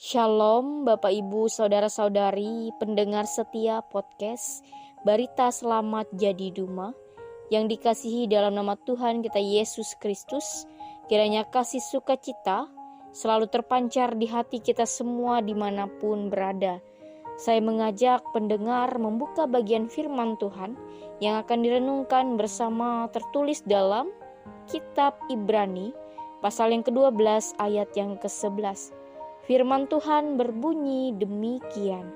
Shalom Bapak Ibu Saudara-saudari pendengar setia podcast Berita Selamat Jadi Duma yang dikasihi dalam nama Tuhan kita Yesus Kristus. Kiranya kasih sukacita selalu terpancar di hati kita semua dimanapun berada. Saya mengajak pendengar membuka bagian firman Tuhan yang akan direnungkan bersama tertulis dalam kitab Ibrani pasal yang ke-12 ayat yang ke-11. Firman Tuhan berbunyi demikian.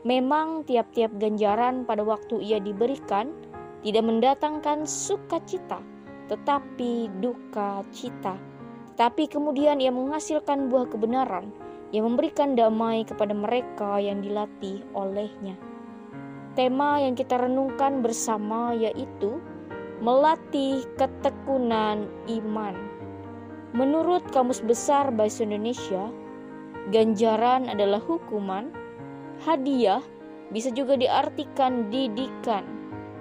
Memang tiap-tiap ganjaran pada waktu ia diberikan tidak mendatangkan sukacita, tetapi duka cita. Tetapi kemudian ia menghasilkan buah kebenaran yang memberikan damai kepada mereka yang dilatih olehnya. Tema yang kita renungkan bersama yaitu melatih ketekunan iman. Menurut Kamus Besar Bahasa Indonesia, ganjaran adalah hukuman, hadiah bisa juga diartikan didikan.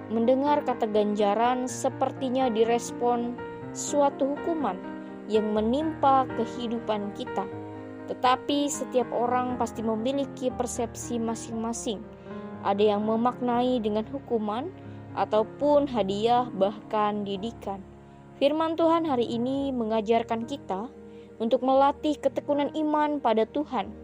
Mendengar kata ganjaran sepertinya direspon suatu hukuman yang menimpa kehidupan kita. Tetapi setiap orang pasti memiliki persepsi masing-masing. Ada yang memaknai dengan hukuman ataupun hadiah bahkan didikan. Firman Tuhan hari ini mengajarkan kita untuk melatih ketekunan iman pada Tuhan.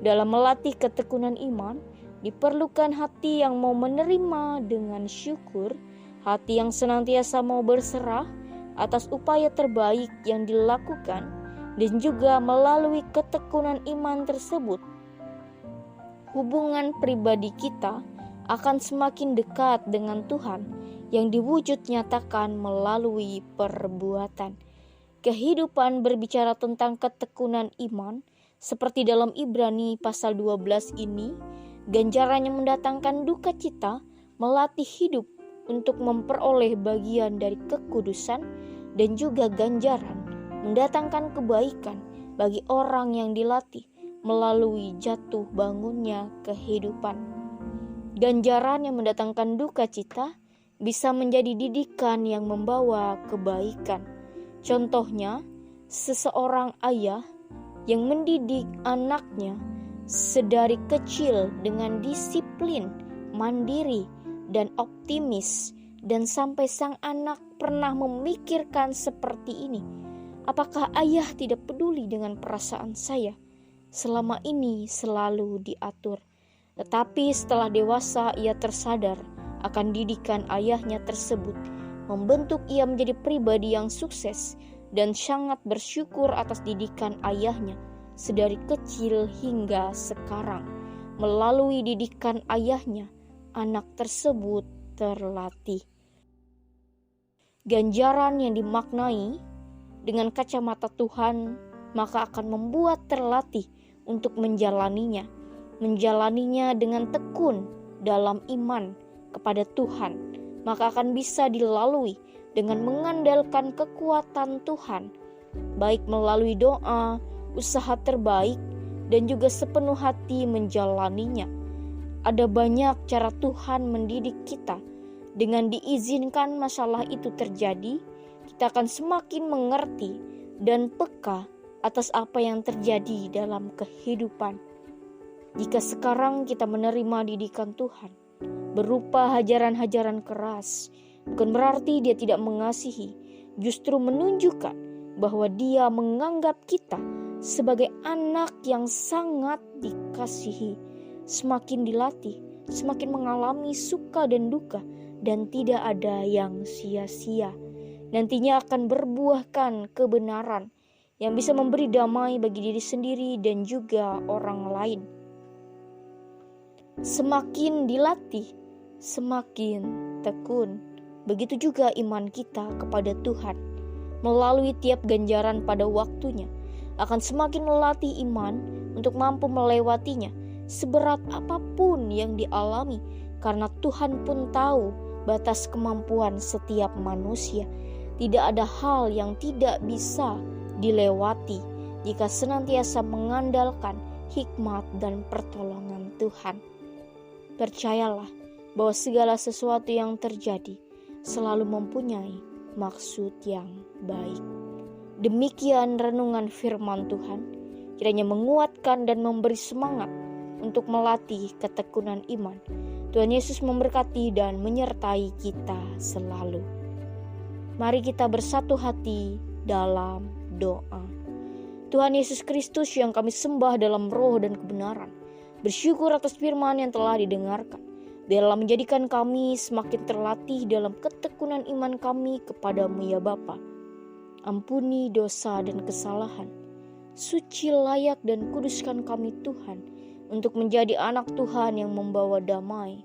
Dalam melatih ketekunan iman, diperlukan hati yang mau menerima dengan syukur, hati yang senantiasa mau berserah atas upaya terbaik yang dilakukan, dan juga melalui ketekunan iman tersebut, hubungan pribadi kita akan semakin dekat dengan Tuhan yang diwujud nyatakan melalui perbuatan. Kehidupan berbicara tentang ketekunan iman, seperti dalam Ibrani pasal 12 ini, ganjarannya mendatangkan duka cita, melatih hidup untuk memperoleh bagian dari kekudusan, dan juga ganjaran mendatangkan kebaikan bagi orang yang dilatih melalui jatuh bangunnya kehidupan. Ganjaran yang mendatangkan duka cita bisa menjadi didikan yang membawa kebaikan. Contohnya, seseorang ayah yang mendidik anaknya sedari kecil dengan disiplin, mandiri, dan optimis, dan sampai sang anak pernah memikirkan seperti ini. Apakah ayah tidak peduli dengan perasaan saya? Selama ini selalu diatur. Tetapi setelah dewasa ia tersadar akan didikan ayahnya tersebut, membentuk ia menjadi pribadi yang sukses dan sangat bersyukur atas didikan ayahnya sedari kecil hingga sekarang. Melalui didikan ayahnya, anak tersebut terlatih. Ganjaran yang dimaknai dengan kacamata Tuhan maka akan membuat terlatih untuk menjalaninya dengan tekun dalam iman kepada Tuhan. Maka akan bisa dilalui dengan mengandalkan kekuatan Tuhan, baik melalui doa, usaha terbaik, dan juga sepenuh hati menjalaninya. Ada banyak cara Tuhan mendidik kita. Dengan diizinkan masalah itu terjadi, kita akan semakin mengerti dan peka atas apa yang terjadi dalam kehidupan. Jika sekarang kita menerima didikan Tuhan berupa hajaran-hajaran keras, bukan berarti dia tidak mengasihi, justru menunjukkan bahwa dia menganggap kita sebagai anak yang sangat dikasihi. Semakin dilatih, semakin mengalami suka dan duka, dan tidak ada yang sia-sia. Nantinya akan berbuahkan kebenaran yang bisa memberi damai bagi diri sendiri dan juga orang lain. Semakin dilatih, semakin tekun. Begitu juga iman kita kepada Tuhan. Melalui tiap ganjaran pada waktunya akan semakin melatih iman untuk mampu melewatinya seberat apapun yang dialami, karena Tuhan pun tahu batas kemampuan setiap manusia. Tidak ada hal yang tidak bisa dilewati jika senantiasa mengandalkan hikmat dan pertolongan Tuhan. Percayalah bahwa segala sesuatu yang terjadi selalu mempunyai maksud yang baik. Demikian renungan firman Tuhan. kiranya menguatkan dan memberi semangat untuk melatih ketekunan iman. Tuhan Yesus memberkati dan menyertai kita selalu. Mari kita bersatu hati dalam doa. Tuhan Yesus Kristus yang kami sembah dalam roh dan kebenaran, bersyukur atas firman yang telah didengarkan. Biarlah menjadikan kami semakin terlatih dalam ketekunan iman kami kepadamu ya Bapa. Ampuni dosa dan kesalahan. Suci, layak dan kuduskan kami Tuhan, untuk menjadi anak Tuhan yang membawa damai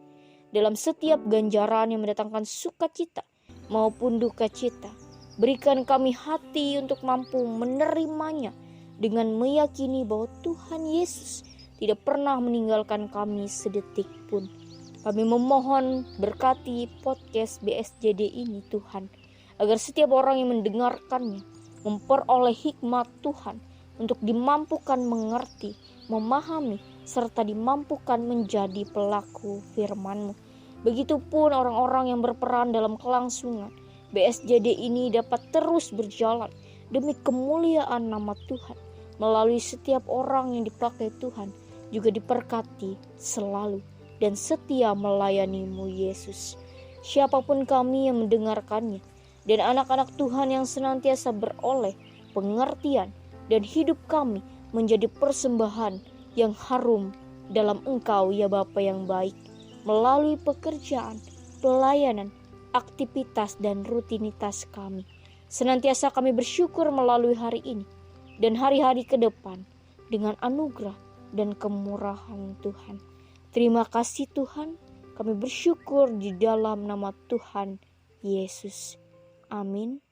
dalam setiap ganjaran yang mendatangkan sukacita maupun duka cita. Berikan kami hati untuk mampu menerimanya dengan meyakini bahwa Tuhan Yesus tidak pernah meninggalkan kami sedetik pun. Kami memohon berkati podcast BSJD ini Tuhan, agar setiap orang yang mendengarkannya memperoleh hikmat Tuhan untuk dimampukan mengerti, memahami, serta dimampukan menjadi pelaku firman-Mu. Begitupun orang-orang yang berperan dalam kelangsungan BSJD ini dapat terus berjalan demi kemuliaan nama Tuhan. Melalui setiap orang yang dipakai Tuhan juga diberkati selalu dan setia melayani-Mu Yesus. Siapapun kami yang mendengarkannya dan anak-anak Tuhan yang senantiasa beroleh pengertian dan hidup kami menjadi persembahan yang harum dalam Engkau ya Bapa yang baik, melalui pekerjaan, pelayanan, aktivitas dan rutinitas kami. Senantiasa kami bersyukur melalui hari ini dan hari-hari ke depan dengan anugerah dan kemurahan Tuhan. Terima kasih Tuhan, kami bersyukur di dalam nama Tuhan Yesus. Amin.